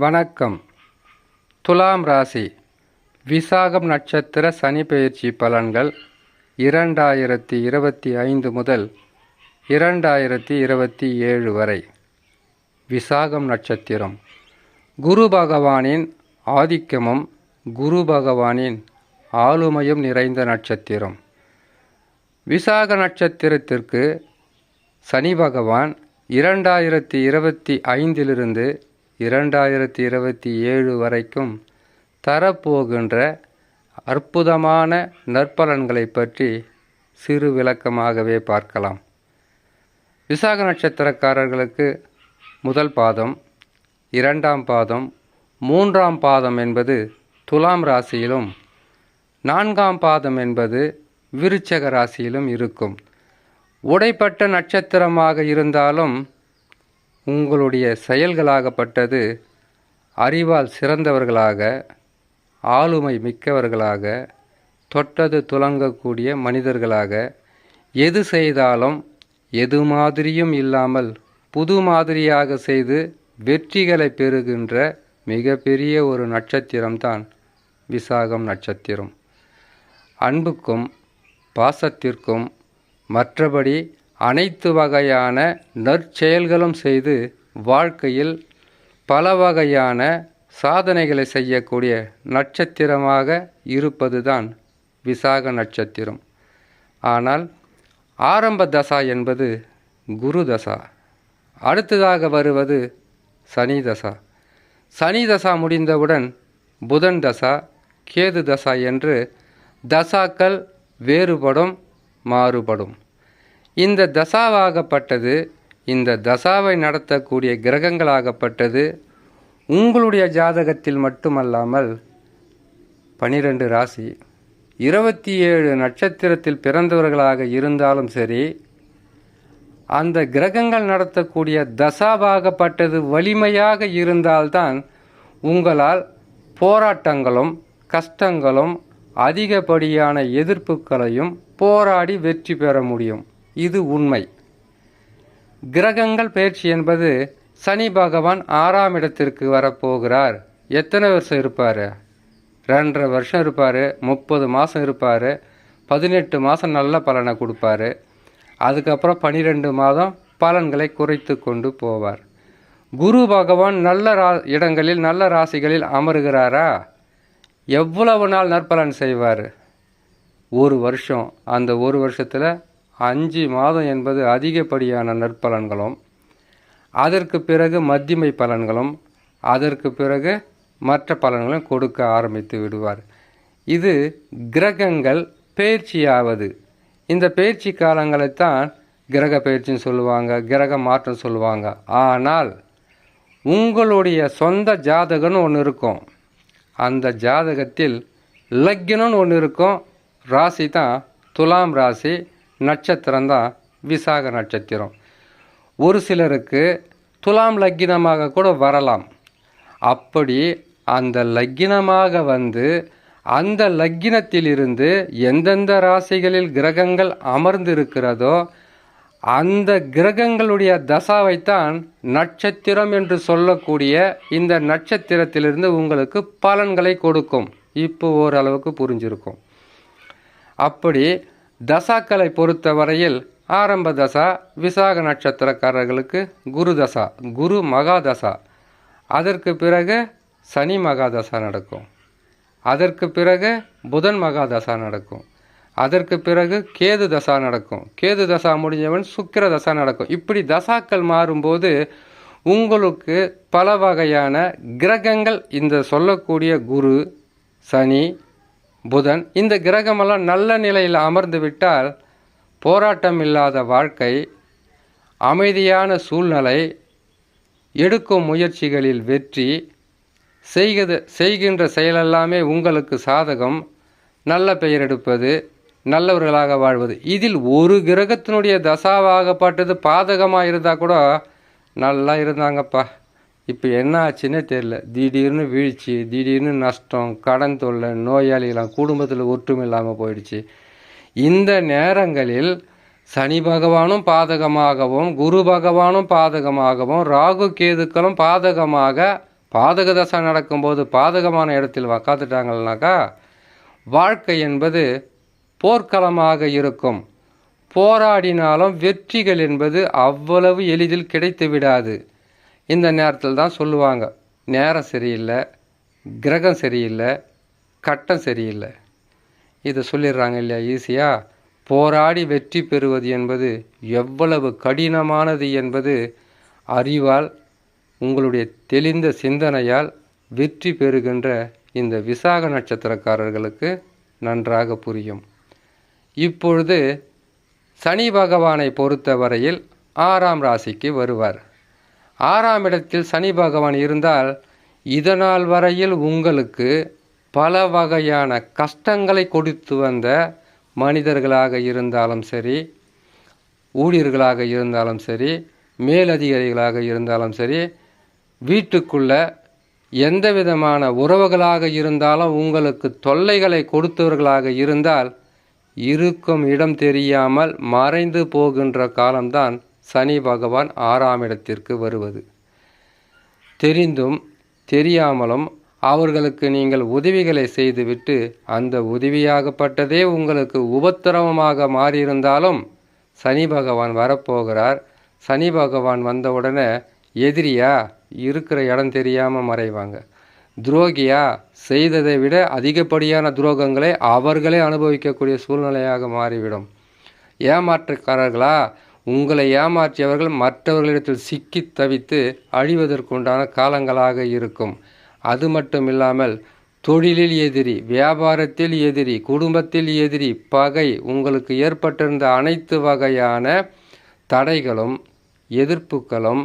வணக்கம். துலாம் ராசி விசாகம் நட்சத்திர சனி பெயர்ச்சி பலன்கள் 2025 முதல் 2027 வரை. விசாகம் நட்சத்திரம் குரு பகவானின் ஆதிக்கமும் குரு பகவானின் ஆளுமையும் நிறைந்த நட்சத்திரம். விசாக நட்சத்திரத்திற்கு சனி பகவான் 2025 2027 வரைக்கும் தரப்போகின்ற அற்புதமான நற்பலன்களை பற்றி சிறு விளக்கமாகவே பார்க்கலாம். விசாக நட்சத்திரக்காரர்களுக்கு முதல் பாதம், இரண்டாம் பாதம், மூன்றாம் பாதம் என்பது துலாம் ராசியிலும், நான்காம் பாதம் என்பது விருச்சக ராசியிலும் இருக்கும். உடைப்பட்ட நட்சத்திரமாக இருந்தாலும் உங்களுடைய செயல்களாகப்பட்டது அறிவால் சிறந்தவர்களாக, ஆளுமை மிக்கவர்களாக, தொட்டது துலங்கக்கூடிய மனிதர்களாக, எது செய்தாலும் எது மாதிரியும் இல்லாமல் புது மாதிரியாக செய்து வெற்றிகளை பெறுகின்ற மிகப்பெரிய ஒரு நட்சத்திரம்தான் விசாகம் நட்சத்திரம். அன்புக்கும் பாசத்திற்கும் மற்றபடி அனைத்து வகையான நற்செயல்களும் செய்து வாழ்க்கையில் பல வகையான சாதனைகளை செய்யக்கூடிய நட்சத்திரமாக இருப்பதுதான் விசாக நட்சத்திரம். ஆனால் ஆரம்ப தசா என்பது குரு தசா, அடுத்ததாக வருவது சனி தசா. சனி தசா முடிந்தவுடன் புதன் தசா, கேது தசா என்று தசாக்கள் வேறுபடும், மாறுபடும். இந்த தசாவாகப்பட்டது, இந்த தசாவை நடத்தக்கூடிய கிரகங்களாகப்பட்டது உங்களுடைய ஜாதகத்தில் மட்டுமல்லாமல் 12 ராசி 27 நட்சத்திரத்தில் பிறந்தவர்களாக இருந்தாலும் சரி, அந்த கிரகங்கள் நடத்தக்கூடிய தசாவாகப்பட்டது வலிமையாக இருந்தால்தான் உங்களால் போராட்டங்களும் கஷ்டங்களும் அதிகப்படியான எதிர்ப்புகளையும் போராடி வெற்றி பெற முடியும். இது உண்மை. கிரகங்கள் பயிற்சி என்பது சனி பகவான் 6ஆம் இடத்திற்கு வரப்போகிறார். எத்தனை வருஷம் இருப்பார்? 2.5 வருஷம் இருப்பார், 30 மாதம் இருப்பார், 18 மாதம் நல்ல பலனை கொடுப்பார். அதுக்கப்புறம் 12 மாதம் பலன்களை குறைத்து கொண்டு போவார். குரு பகவான் நல்ல இடங்களில் நல்ல ராசிகளில் அமருகிறாரா? எவ்வளவு நாள் நற்பலன் செய்வார்? 1 வருஷம். அந்த 1 வருஷத்தில் 5 மாதம் என்பது அதிகப்படியான நற்பலன்களும், அதற்கு பிறகு மத்தியமை பலன்களும், அதற்கு பிறகு மற்ற பலன்களும் கொடுக்க ஆரம்பித்து விடுவார். இது கிரகங்கள் பயிற்சியாவது. இந்த பயிற்சி காலங்களைத்தான் கிரக பயிற்சின்னு சொல்லுவாங்க, கிரக மாற்றம் சொல்லுவாங்க. ஆனால் உங்களுடைய சொந்த ஜாதகம்னு ஒன்று இருக்கும். அந்த ஜாதகத்தில் லக்னம்னு ஒன்று இருக்கும். ராசி தான் துலாம் ராசி, நட்சத்திரம்தான் விசாக நட்சத்திரம். ஒரு சிலருக்கு துலாம் லக்கினமாக கூட வரலாம். அப்படி அந்த லக்கினமாக வந்து அந்த லக்கினத்திலிருந்து எந்தெந்த ராசிகளில் கிரகங்கள் அமர்ந்திருக்கிறதோ அந்த கிரகங்களுடைய தசாவைத்தான் நட்சத்திரம் என்று சொல்லக்கூடிய இந்த நட்சத்திரத்திலிருந்து உங்களுக்கு பலன்களை கொடுக்கும். இப்போ ஓரளவுக்கு புரிஞ்சிருக்கும். அப்படி தசாக்களை பொறுத்த வரையில் ஆரம்ப தசா விசாக நட்சத்திரக்காரர்களுக்கு குரு தசா, குரு மகா தசா. அதற்கு பிறகு சனி மகா தசா நடக்கும். அதற்கு பிறகு புதன் மகா தசா நடக்கும். அதற்கு பிறகு கேது தசா நடக்கும். கேது தசா முடிஞ்சவன் சுக்கிர தசா நடக்கும். இப்படி தசாக்கள் மாறும்போது உங்களுக்கு பல வகையான கிரகங்கள், இந்த சொல்லக்கூடிய குரு, சனி, புதன், இந்த கிரகமெல்லாம் நல்ல நிலையில் அமர்ந்து விட்டால் போராட்டம் இல்லாத வாழ்க்கை, அமைதியான சூழ்நிலை, எடுக்கும் முயற்சிகளில் வெற்றி, செய்கின்ற செயலெல்லாமே உங்களுக்கு சாதகம், நல்ல பெயர் எடுப்பது, நல்லவர்களாக வாழ்வது. இதில் ஒரு கிரகத்தினுடைய தசாவாகப்பட்டது பாதகமாக இருந்தால் கூட நல்லா இருந்தாங்கப்பா, இப்போ என்ன ஆச்சுன்னே தெரியல, திடீர்னு வீழ்ச்சி, திடீர்னு நஷ்டம், கடன் தொல்லை, நோயாளிகளாம், குடும்பத்தில் ஒற்றுமை இல்லாமல் போயிடுச்சு. இந்த நேரங்களில் சனி பகவானும் பாதகமாகவும் குரு பகவானும் பாதகமாகவும் ராகு கேதுக்களும் பாதகமாக பாதக தசை நடக்கும்போது பாதகமான இடத்தில் உக்காந்துட்டாங்கன்னாக்கா வாழ்க்கை என்பது போர்க்களமாக இருக்கும். போராடினாலும் வெற்றிகள் என்பது அவ்வளவு எளிதில் கிடைத்து விடாது. இந்த நேரத்தில் தான் சொல்லுவாங்க, நேரம் சரியில்லை, கிரகம் சரியில்லை, கட்டம் சரியில்லை. இதை சொல்லிடுறாங்க இல்லையா ஈஸியாக. போராடி வெற்றி பெறுவது என்பது எவ்வளவு கடினமானது என்பது அறிவால், உங்களுடைய தெளிந்த சிந்தனையால் வெற்றி பெறுகின்ற இந்த விசாக நட்சத்திரக்காரர்களுக்கு நன்றாக புரியும். இப்பொழுது சனி பகவானை பொறுத்தவரையில் 6ஆம் ராசிக்கு வருவார். 6ஆம் இடத்தில் சனி பகவான் இருந்தால் இதனால் வரையில் உங்களுக்கு பல வகையான கஷ்டங்களை கொடுத்து வந்த மனிதர்களாக இருந்தாலும் சரி, ஊழியர்களாக இருந்தாலும் சரி, மேலதிகாரிகளாக இருந்தாலும் சரி, வீட்டுக்குள்ள எந்த விதமான உறவுகளாக இருந்தாலும் உங்களுக்கு தொல்லைகளை கொடுத்தவர்களாக இருந்தால் இருக்கும் இடம் தெரியாமல் மறைந்து போகின்ற காலம்தான் சனி பகவான் 6ஆம் இடத்திற்கு வருவது. தெரிந்தும் தெரியாமலும் அவர்களுக்கு நீங்கள் உதவிகளை செய்துவிட்டு அந்த உதவியாகப்பட்டதே உங்களுக்கு உபத்திரவமாக மாறியிருந்தாலும் சனி பகவான் வரப்போகிறார். சனி பகவான் வந்தவுடனே எதிரியா இருக்கிற இடம் தெரியாமல் மறைவாங்க. துரோகியா செய்ததை விட அதிகப்படியான துரோகங்களை அவர்களே அனுபவிக்கக்கூடிய சூழ்நிலையாக மாறிவிடும். ஏமாற்றுக்காரர்களா உங்களை ஏமாற்றியவர்கள் மற்றவர்களிடத்தில் சிக்கி தவித்து அழிவதற்குண்டான காலங்களாக இருக்கும். அது மட்டும் இல்லாமல் தொழிலில் எதிரி, வியாபாரத்தில் எதிரி, குடும்பத்தில் எதிரி, பகை, உங்களுக்கு ஏற்பட்டிருந்த அனைத்து வகையான தடைகளும் எதிர்ப்புகளும்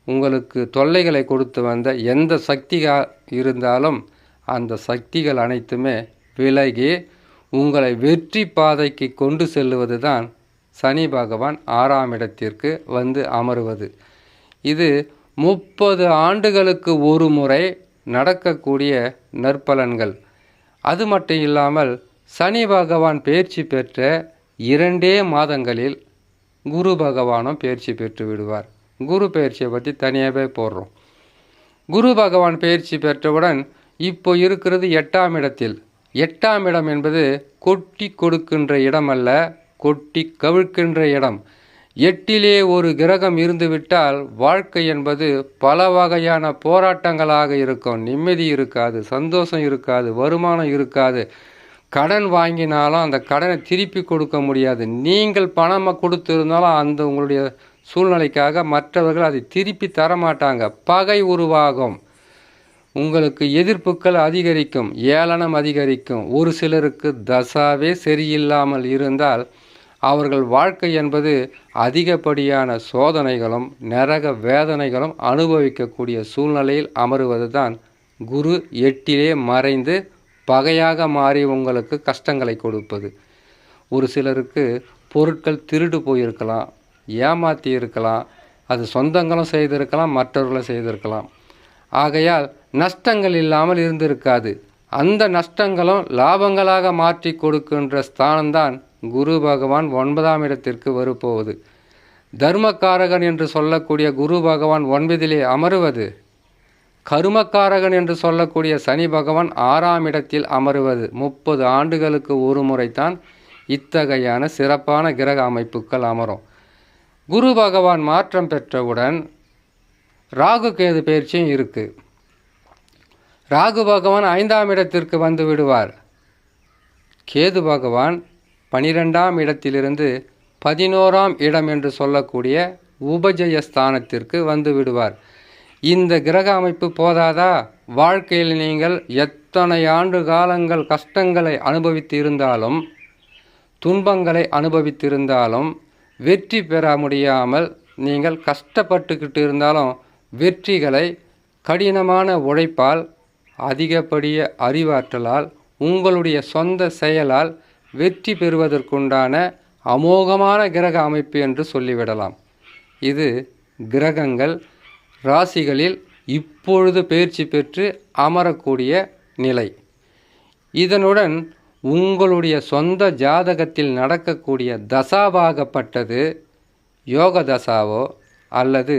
உங்களுக்கு தொல்லைகளை கொடுத்து வந்த எந்த சக்தியாக இருந்தாலும் அந்த சக்திகள் அனைத்துமே விலகி உங்களை வெற்றி பாதைக்கு கொண்டு செல்லுவது தான் சனி பகவான் 6ஆம் இடத்திற்கு வந்து அமருவது. இது 30 ஆண்டுகளுக்கு ஒரு முறை நடக்கக்கூடிய நற்பலன்கள். அது மட்டும் இல்லாமல் சனி பகவான் பயிற்சி பெற்ற 2 மாதங்களில் குரு பகவானும் பயிற்சி பெற்று விடுவார். குரு பயிற்சியை பற்றி தனியாகவே போடுறோம். குரு பகவான் பயிற்சி பெற்றவுடன் இப்போ இருக்கிறது 8ஆம் இடத்தில். 8ஆம் இடம் என்பது கொட்டி கொடுக்கின்ற இடம் அல்ல, கொட்டி கவிழ்க்கின்ற இடம். 8லே ஒரு கிரகம் இருந்துவிட்டால் வாழ்க்கை என்பது பல வகையான போராட்டங்களாக இருக்கும். நிம்மதி இருக்காது, சந்தோஷம் இருக்காது, வருமானம் இருக்காது. கடன் வாங்கினாலும் அந்த கடனை திருப்பி கொடுக்க முடியாது. நீங்கள் பணமாக கொடுத்துருந்தாலும் அந்த உங்களுடைய சூழ்நிலைக்காக மற்றவர்கள் அதை திருப்பி தரமாட்டாங்க. பகை உருவாகும், உங்களுக்கு எதிர்ப்புகள் அதிகரிக்கும், ஏளனம் அதிகரிக்கும். ஒரு சிலருக்கு தசாவே சரியில்லாமல் இருந்தால் அவர்கள் வாழ்க்கை என்பது அதிகப்படியான சோதனைகளும் நரக வேதனைகளும் அனுபவிக்கக்கூடிய சூழ்நிலையில் அமருவது தான் குரு 8லே மறைந்து பகையாக மாறி உங்களுக்கு கஷ்டங்களை கொடுப்பது. ஒரு சிலருக்கு பொருட்கள் திருடு போயிருக்கலாம், ஏமாற்றி இருக்கலாம், அது சொந்தங்களும் செய்திருக்கலாம், மற்றவர்களும் செய்திருக்கலாம். ஆகையால் நஷ்டங்கள் இல்லாமல் இருந்திருக்காது. அந்த நஷ்டங்களும் லாபங்களாக மாற்றி கொடுக்கின்ற ஸ்தானம்தான் குரு பகவான் 9ஆம் இடத்திற்கு வரப்போவது. தர்மக்காரகன் என்று சொல்லக்கூடிய குரு பகவான் 9லே அமருவது, கருமக்காரகன் என்று சொல்லக்கூடிய சனி பகவான் 6ஆம் இடத்தில் அமருவது 30 ஆண்டுகளுக்கு ஒரு முறைத்தான் இத்தகையான சிறப்பான கிரக அமைப்புகள் அமரும். குரு பகவான் மாற்றம் பெற்றவுடன் ராகு கேது பயிற்சியும் இருக்குது. ராகு பகவான் 5ஆம் இடத்திற்கு வந்து விடுவார். கேது பகவான் 12ஆம் இடத்திலிருந்து 11ஆம் இடம் என்று சொல்லக்கூடிய உபஜயஸ்தானத்திற்கு வந்து விடுவார். இந்த கிரக அமைப்பு போதாதா? வாழ்க்கையில் நீங்கள் எத்தனை ஆண்டு காலங்கள் கஷ்டங்களை அனுபவித்து இருந்தாலும், துன்பங்களை அனுபவித்திருந்தாலும், வெற்றி பெற முடியாமல் நீங்கள் கஷ்டப்பட்டுக்கிட்டு இருந்தாலும் வெற்றிகளை கடினமான உழைப்பால், அதிகப்படிய அறிவாற்றலால், உங்களுடைய சொந்த செயலால் வெற்றி பெறுவதற்குண்டான அமோகமான கிரக அமைப்பு என்று சொல்லிவிடலாம். இது கிரகங்கள் ராசிகளில் இப்பொழுது பயிற்சி பெற்று அமரக்கூடிய நிலை. இதனுடன் உங்களுடைய சொந்த ஜாதகத்தில் நடக்கக்கூடிய தசாவாகப்பட்டது யோக தசாவோ அல்லது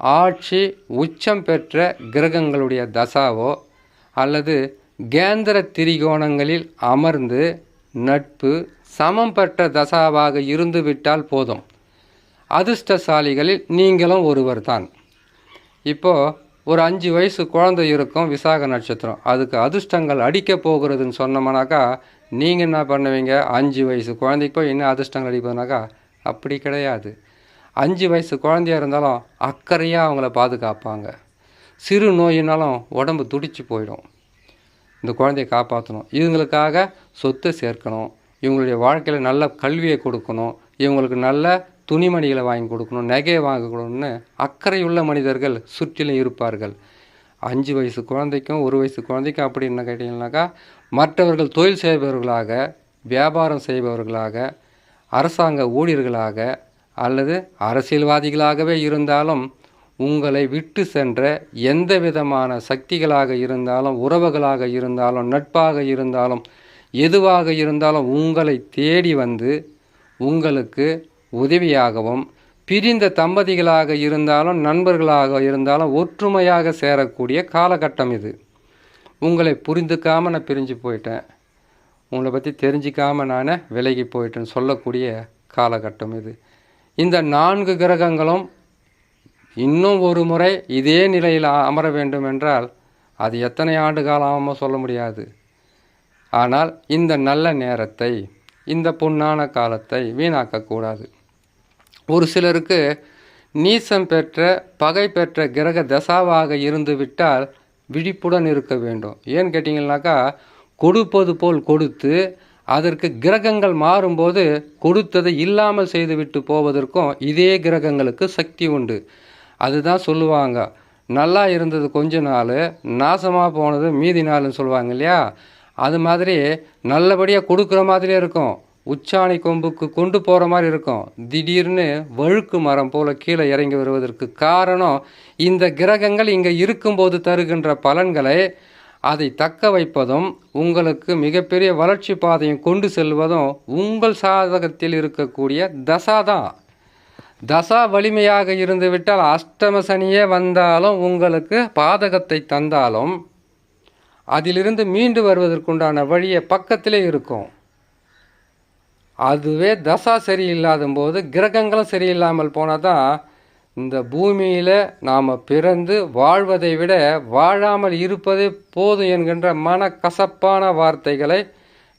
ஆட்சி உச்சம் பெற்ற கிரகங்களுடைய தசாவோ அல்லது கேந்திர திரிகோணங்களில் அமர்ந்து நட்பு சமம் பெற்ற தசாவாக இருந்துவிட்டால் போதும். அதிர்ஷ்டசாலிகளில் நீங்களும் ஒருவர் தான். இப்போது ஒரு 5 வயசு குழந்தை இருக்கும், விசாக நட்சத்திரம், அதுக்கு அதிர்ஷ்டங்கள் அடிக்க போகிறதுன்னு சொன்னோம்னாக்கா நீங்கள் என்ன பண்ணுவீங்க? 5 வயசு குழந்தைக்கு போய் என்ன அதிர்ஷ்டங்கள் அடிப்பதுனாக்கா அப்படி கிடையாது. 5 வயசு குழந்தையாக இருந்தாலும் அக்கறையாக அவங்கள பாதுகாப்பாங்க. சிறு நோயினாலும் உடம்பு துடிச்சு போயிடும். இந்த குழந்தையை காப்பாற்றணும், இவங்களுக்காக சொத்தை சேர்க்கணும், இவங்களுடைய வாழ்க்கையில் நல்ல கல்வியை கொடுக்கணும், இவங்களுக்கு நல்ல துணிமணிகளை வாங்கி கொடுக்கணும், நகையை வாங்கி கொடுக்கணும்னு அக்கறையுள்ள மனிதர்கள் சுற்றிலும் இருப்பார்கள். 5 வயசு குழந்தைக்கும் 1 வயசு குழந்தைக்கும் அப்படி என்ன கேட்டிங்கன்னாக்கா, மற்றவர்கள் தொழில் செய்பவர்களாக, வியாபாரம் செய்பவர்களாக, அரசாங்க ஊழியர்களாக அல்லது அரசியல்வாதிகளாகவே இருந்தாலும் உங்களை விட்டு சென்ற எந்த விதமான சக்திகளாக இருந்தாலும், உறவுகளாக இருந்தாலும், நட்பாக இருந்தாலும், எதுவாக இருந்தாலும் உங்களை தேடி வந்து உங்களுக்கு உதவியாகவும், பிரிந்த தம்பதிகளாக இருந்தாலும் நண்பர்களாக இருந்தாலும் ஒற்றுமையாக சேரக்கூடிய காலகட்டம் இது. உங்களை புரிந்துக்காமல் நான் பிரிஞ்சு போயிட்டேன், உங்களை பற்றி தெரிஞ்சிக்காமல் நான் விலகி போயிட்டேன்னு சொல்லக்கூடிய காலகட்டம் இது. இந்த 4 கிரகங்களும் இன்னும் ஒரு முறை இதே நிலையில் அமர வேண்டும் என்றால் அது எத்தனை ஆண்டு காலமாக சொல்ல முடியாது. ஆனால் இந்த நல்ல நேரத்தை, இந்த பொன்னான காலத்தை வீணாக்கக்கூடாது. ஒரு சிலருக்கு நீசம் பெற்ற பகை பெற்ற கிரக தசாவாக இருந்து விட்டால் விழிப்புடன் இருக்க வேண்டும். ஏன்னு கேட்டிங்கன்னாக்கா, கொடுப்பது போல் கொடுத்து அதற்கு கிரகங்கள் மாறும்போது கொடுத்ததை இல்லாமல் செய்துவிட்டு போவதற்கும் இதே கிரகங்களுக்கு சக்தி உண்டு. அதுதான் சொல்லுவாங்க, நல்லா இருந்தது கொஞ்ச நாள், நாசமாக போனது மீதி நாள்னு சொல்லுவாங்க இல்லையா? அது மாதிரி நல்லபடியாக கொடுக்குற மாதிரியே இருக்கும், உச்சாணி கொம்புக்கு கொண்டு போகிற மாதிரி இருக்கும், திடீர்னு வழுக்கு மரம் போல் கீழே இறங்கி வருவதற்கு காரணம் இந்த கிரகங்கள் இங்கே இருக்கும்போது தருகின்ற பலன்களை அதை தக்க வைப்பதும் உங்களுக்கு மிகப்பெரிய வளர்ச்சி பாதையும் கொண்டு செல்வதும் உங்கள் சாதகத்தில் இருக்கக்கூடிய தசா தான். தசா வலிமையாக இருந்துவிட்டால் அஷ்டம சனியே வந்தாலும் உங்களுக்கு பாதகத்தை தந்தாலும் அதிலிருந்து மீண்டு வருவதற்குண்டான வழியை பக்கத்திலே இருக்கும். அதுவே தசா சரியில்லாத போது கிரகங்களும் சரியில்லாமல் போனால் தான் இந்த பூமியில் நாம் பிறந்து வாழ்வதை விட வாழாமல் இருப்பதே போதும் என்கின்ற மனக்கசப்பான வார்த்தைகளை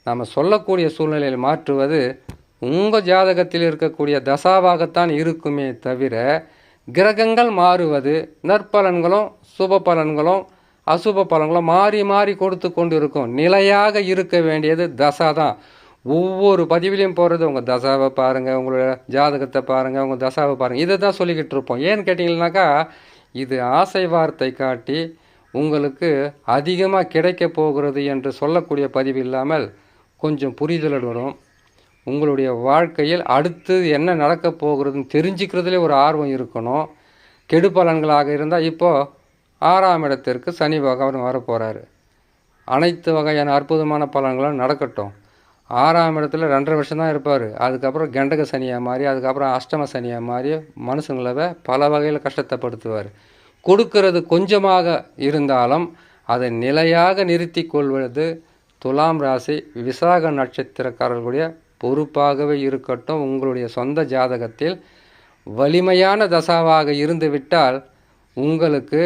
நாம் சொல்லக்கூடிய சூழ்நிலையில் மாற்றுவது உங்கள் ஜாதகத்தில் இருக்கக்கூடிய தசாவாகத்தான் இருக்குமே தவிர, கிரகங்கள் மாறுவது நற்பலன்களும் சுப பலன்களும் அசுப பலன்களும் மாறி மாறி கொடுத்து கொண்டு இருக்கும். நிலையாக இருக்க வேண்டியது தசா தான். ஒவ்வொரு பதிவிலையும் போகிறது உங்கள் தசாவை பாருங்கள், உங்களோட ஜாதகத்தை பாருங்கள், உங்கள் தசாவை பாருங்கள், இதை தான் சொல்லிக்கிட்டு இருப்போம். ஏன்னு கேட்டிங்கன்னாக்கா, இது ஆசை வார்த்தை காட்டி உங்களுக்கு அதிகமாக கிடைக்க போகிறது என்று சொல்லக்கூடிய பதிவு இல்லாமல் கொஞ்சம் புரிதல் வரும். உங்களுடைய வாழ்க்கையில் அடுத்து என்ன நடக்கப் போகிறதுன்னு தெரிஞ்சுக்கிறதுலே ஒரு ஆர்வம் இருக்கணும். கெடு பலன்களாக இருந்தால் இப்போது 6ஆம் இடத்திற்கு சனி பகவான் வரப்போகிறாரு. அனைத்து வகையான அற்புதமான பலன்களும் நடக்கட்டும். 6ஆம் இடத்துல 2.5 வருஷம் தான் இருப்பார். அதுக்கப்புறம் கண்டக சனியாக மாறி, அதுக்கப்புறம் அஷ்டம சனியாக மாறி மனுஷங்களை பல வகையில் கஷ்டத்தைப்படுத்துவார். கொடுக்கிறது கொஞ்சமாக இருந்தாலும் அதை நிலையாக நிறுத்தி கொள்வது துலாம் ராசி விசாக நட்சத்திரக்காரர்களுடைய பொறுப்பாகவே இருக்கட்டும். உங்களுடைய சொந்த ஜாதகத்தில் வலிமையான தசாவாக இருந்துவிட்டால் உங்களுக்கு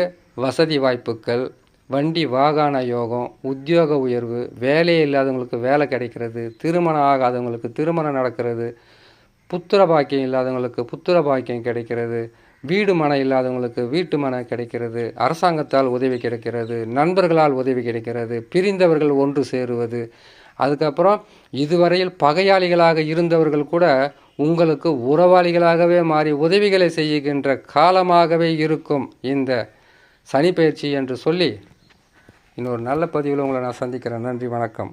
வசதி வாய்ப்புகள், வண்டி வாகன யோகம், உத்தியோக உயர்வு, வேலையே இல்லாதவங்களுக்கு வேலை கிடைக்கிறது, திருமணம் ஆகாதவங்களுக்கு திருமணம் நடக்கிறது, புத்திர பாக்கியம் இல்லாதவங்களுக்கு புத்திர பாக்கியம் கிடைக்கிறது, வீடு மனை இல்லாதவங்களுக்கு வீட்டு மனை கிடைக்கிறது, அரசாங்கத்தால் உதவி கிடைக்கிறது, நண்பர்களால் உதவி கிடைக்கிறது, பிரிந்தவர்கள் ஒன்று சேருவது, அதுக்கப்புறம் இதுவரையில் பகையாளிகளாக இருந்தவர்கள் கூட உங்களுக்கு உறவாளிகளாகவே மாறி உதவிகளை செய்கின்ற காலமாகவே இருக்கும் இந்த சனி பயிற்சி என்று சொல்லி இன்னொரு நல்ல பதிவில் உங்களை நான் சந்திக்கிறேன். நன்றி, வணக்கம்.